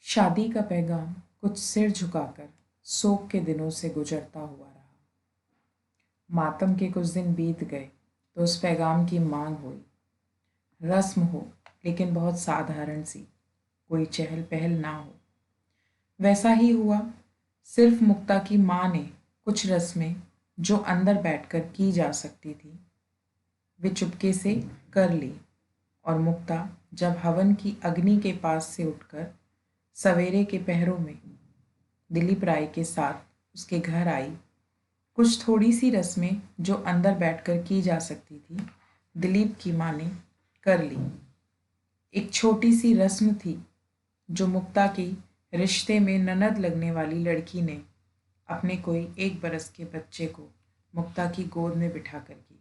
शादी का पैगाम कुछ सिर झुकाकर शोक के दिनों से गुजरता हुआ रहा। मातम के कुछ दिन बीत गए तो उस पैगाम की मांग हुई। रस्म हो, लेकिन बहुत साधारण सी, कोई चहल पहल ना हो। वैसा ही हुआ। सिर्फ मुक्ता की माँ ने कुछ रस्में जो अंदर बैठकर की जा सकती थी वे चुपके से कर ली। और मुक्ता जब हवन की अग्नि के पास से उठकर सवेरे के पहरों में दिलीप राय के साथ उसके घर आई, कुछ थोड़ी सी रस्में जो अंदर बैठकर की जा सकती थी दिलीप की माँ ने कर ली। एक छोटी सी रस्म थी जो मुक्ता की रिश्ते में ननद लगने वाली लड़की ने अपने कोई 1 बरस के बच्चे को मुक्ता की गोद में बिठाकर की,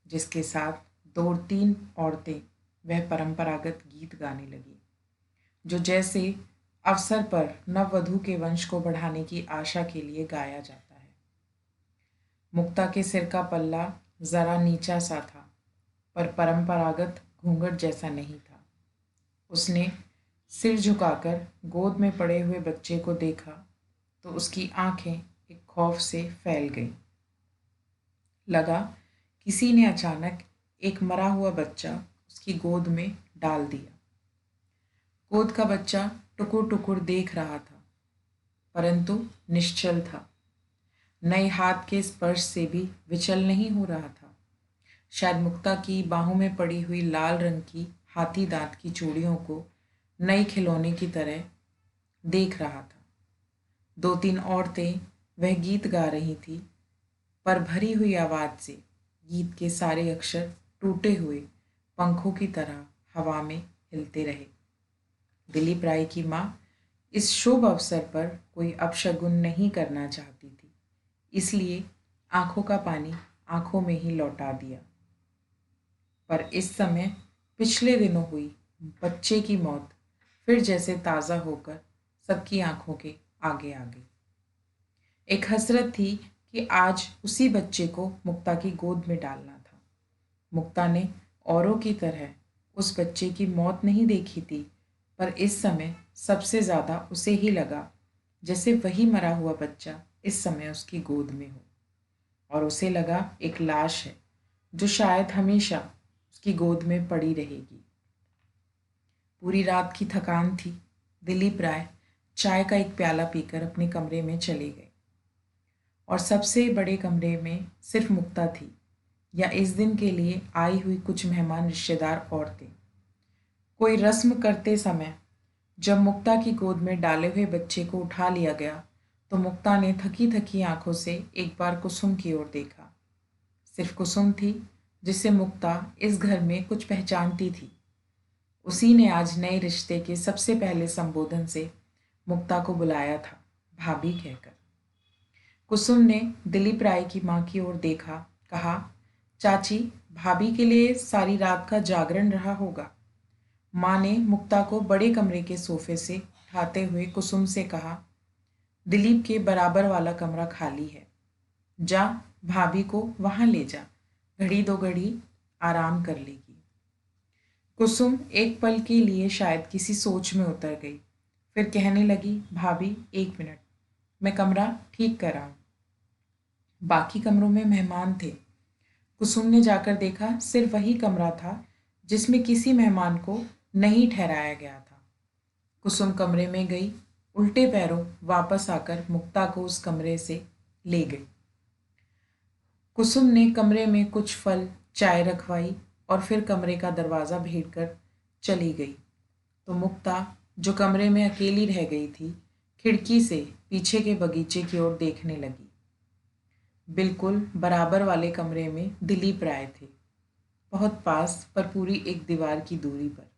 जिसके साथ 2-3 औरतें वह परंपरागत गीत गाने लगी जो जैसे अवसर पर नववधु के वंश को बढ़ाने की आशा के लिए गाया जाता है। मुक्ता के सिर का पल्ला जरा नीचा सा था, पर परंपरागत घूंघट जैसा नहीं था। उसने सिर झुकाकर गोद में पड़े हुए बच्चे को देखा तो उसकी आंखें एक खौफ से फैल गईं। लगा किसी ने अचानक एक मरा हुआ बच्चा उसकी गोद में डाल दिया। गोद का बच्चा टुकुर टुकुर देख रहा था, परंतु निश्चल था। नए हाथ के स्पर्श से भी विचल नहीं हो रहा था। शायद मुक्ता की बाहों में पड़ी हुई लाल रंग की हाथी दांत की चूड़ियों को नए खिलौने की तरह देख रहा था। 2-3 औरतें वह गीत गा रही थी, पर भरी हुई आवाज से गीत के सारे अक्षर टूटे हुए पंखों की तरह हवा में हिलते रहे। दिलीप राय की माँ इस शुभ अवसर पर कोई अपशगुन नहीं करना चाहती थी, इसलिए आंखों का पानी आंखों में ही लौटा दिया। पर इस समय पिछले दिनों हुई बच्चे की मौत फिर जैसे ताज़ा होकर सबकी आंखों के आगे आ गई। एक हसरत थी कि आज उसी बच्चे को मुक्ता की गोद में डालना था। मुक्ता ने औरों की तरह उस बच्चे की मौत नहीं देखी थी, पर इस समय सबसे ज़्यादा उसे ही लगा जैसे वही मरा हुआ बच्चा इस समय उसकी गोद में हो, और उसे लगा एक लाश है जो शायद हमेशा उसकी गोद में पड़ी रहेगी। पूरी रात की थकान थी। दिलीप राय चाय का एक प्याला पीकर अपने कमरे में चले गए, और सबसे बड़े कमरे में सिर्फ मुक्ता थी, या इस दिन के लिए आई हुई कुछ मेहमान रिश्तेदार औरतें। कोई रस्म करते समय जब मुक्ता की गोद में डाले हुए बच्चे को उठा लिया गया तो मुक्ता ने थकी थकी आंखों से एक बार कुसुम की ओर देखा। सिर्फ कुसुम थी जिसे मुक्ता इस घर में कुछ पहचानती थी। उसी ने आज नए रिश्ते के सबसे पहले संबोधन से मुक्ता को बुलाया था, भाभी कहकर। कुसुम ने दिलीप राय की माँ की ओर देखा, कहा, चाची, भाभी के लिए सारी रात का जागरण रहा होगा। माँ ने मुक्ता को बड़े कमरे के सोफे से उठाते हुए कुसुम से कहा, दिलीप के बराबर वाला कमरा खाली है, जा भाभी को वहां ले जा, घड़ी 2 घड़ी आराम कर लेगी। कुसुम एक पल के लिए शायद किसी सोच में उतर गई, फिर कहने लगी, भाभी 1 मिनट, मैं कमरा ठीक कर आऊं। बाकी कमरों में मेहमान थे। कुसुम ने जाकर देखा सिर्फ वही कमरा था जिसमें किसी मेहमान को नहीं ठहराया गया था। कुसुम कमरे में गई, उल्टे पैरों वापस आकर मुक्ता को उस कमरे से ले गई। कुसुम ने कमरे में कुछ फल, चाय रखवाई और फिर कमरे का दरवाज़ा भेद कर चली गई। तो मुक्ता, जो कमरे में अकेली रह गई थी, खिड़की से पीछे के बगीचे की ओर देखने लगी। बिल्कुल बराबर वाले कमरे में दिलीप राय थे, बहुत पास पर पूरी एक दीवार की दूरी पर।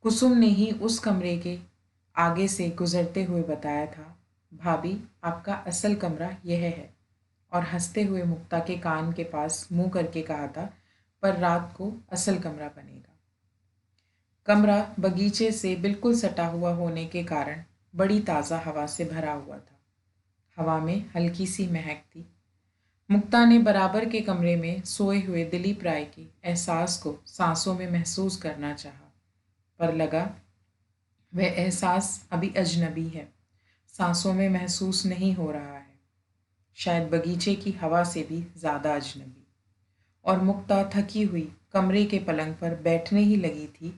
कुसुम ने ही उस कमरे के आगे से गुजरते हुए बताया था, भाभी आपका असल कमरा यह है, और हंसते हुए मुक्ता के कान के पास मुंह करके कहा था, पर रात को असल कमरा बनेगा। कमरा बगीचे से बिल्कुल सटा हुआ होने के कारण बड़ी ताज़ा हवा से भरा हुआ था। हवा में हल्की सी महक थी। मुक्ता ने बराबर के कमरे में सोए हुए दिलीप राय के एहसास को सांसों में महसूस करना चाहा, पर लगा वह एहसास अभी अजनबी है, सांसों में महसूस नहीं हो रहा है, शायद बगीचे की हवा से भी ज़्यादा अजनबी। और मुक्ता थकी हुई कमरे के पलंग पर बैठने ही लगी थी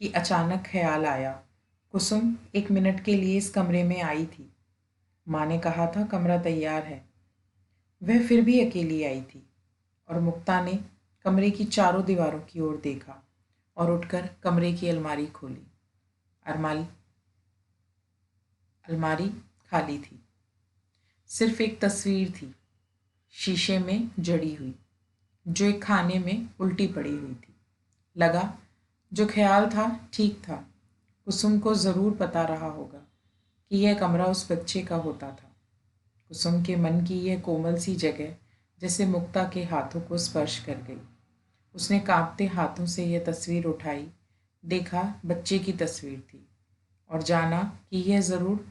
कि अचानक ख्याल आया, कुसुम 1 मिनट के लिए इस कमरे में आई थी। माँ ने कहा था कमरा तैयार है। वह फिर भी अकेली आई थी और मुक्ता ने कमरे की चारों दीवारों की ओर देखा और उठकर कमरे की अलमारी खोली। अलमारी अलमारी खाली थी। सिर्फ एक तस्वीर थी, शीशे में जड़ी हुई, जो एक खाने में उल्टी पड़ी हुई थी। लगा जो ख्याल था ठीक था। कुसुम को ज़रूर पता रहा होगा कि यह कमरा उस बच्चे का होता था। कुसुम के मन की यह कोमल सी जगह जैसे मुक्ता के हाथों को स्पर्श कर गई। उसने कांपते हाथों से यह तस्वीर उठाई, देखा बच्चे की तस्वीर थी और जाना कि यह ज़रूर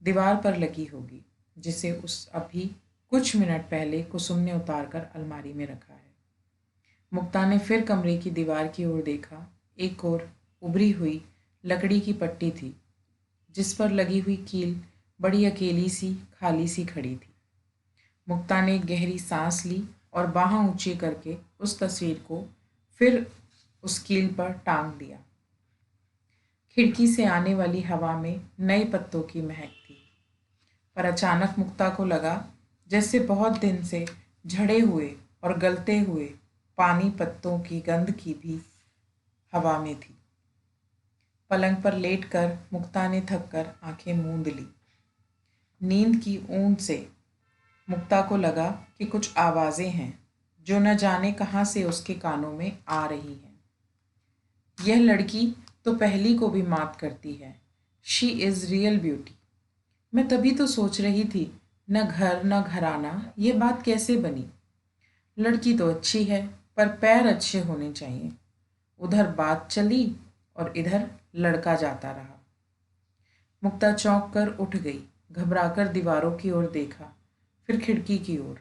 दीवार पर लगी होगी, जिसे उस अभी कुछ मिनट पहले कुसुम ने उतारकर अलमारी में रखा है। मुक्ता ने फिर कमरे की दीवार की ओर देखा। एक ओर उभरी हुई लकड़ी की पट्टी थी, जिस पर लगी हुई कील बड़ी अकेली सी खाली सी खड़ी थी। मुक्ता ने एक गहरी सांस ली और बाहें ऊंची करके उस तस्वीर को फिर उस कील पर टांग दिया। खिड़की से आने वाली हवा में नए पत्तों की महक थी, पर अचानक मुक्ता को लगा जैसे बहुत दिन से झड़े हुए और गलते हुए पानी पत्तों की गंध की भी हवा में थी। पलंग पर लेटकर मुक्ता ने थककर आंखें मूंद ली। नींद की ऊंद से मुक्ता को लगा कि कुछ आवाज़ें हैं जो न जाने कहाँ से उसके कानों में आ रही हैं। यह लड़की तो पहली को भी मात करती है। She is real beauty. मैं तभी तो सोच रही थी, न घर न घराना, ये बात कैसे बनी। लड़की तो अच्छी है, पर पैर अच्छे होने चाहिए। उधर बात चली और इधर लड़का जाता रहा। मुक्ता चौंक कर उठ गई, घबराकर दीवारों की ओर देखा, फिर खिड़की की ओर,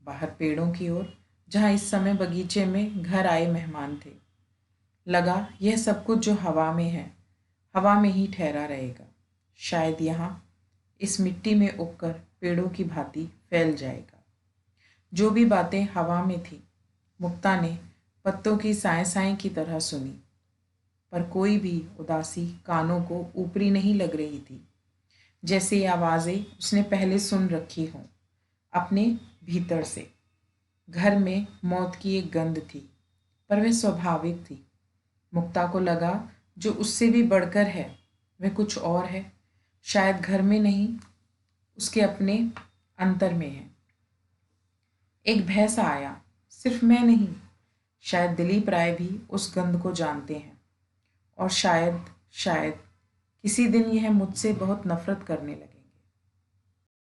बाहर पेड़ों की ओर, जहाँ इस समय बगीचे में घर आए मेहमान थे। लगा यह सब कुछ जो हवा में है, हवा में ही ठहरा रहेगा। शायद यहाँ इस मिट्टी में उगकर पेड़ों की भांति फैल जाएगा। जो भी बातें हवा में थी, मुक्ता ने पत्तों की साए साए की तरह सुनी, पर कोई भी उदासी कानों को ऊपरी नहीं लग रही थी। जैसे ये आवाज़ें उसने पहले सुन रखी हों, अपने भीतर से। घर में मौत की एक गंध थी, पर वह स्वाभाविक थी। मुक्ता को लगा जो उससे भी बढ़कर है वह कुछ और है, शायद घर में नहीं, उसके अपने अंतर में है। एक भय सा आया, सिर्फ मैं नहीं, शायद दिलीप राय भी उस गंध को जानते हैं, और शायद शायद किसी दिन यह मुझसे बहुत नफरत करने लगे।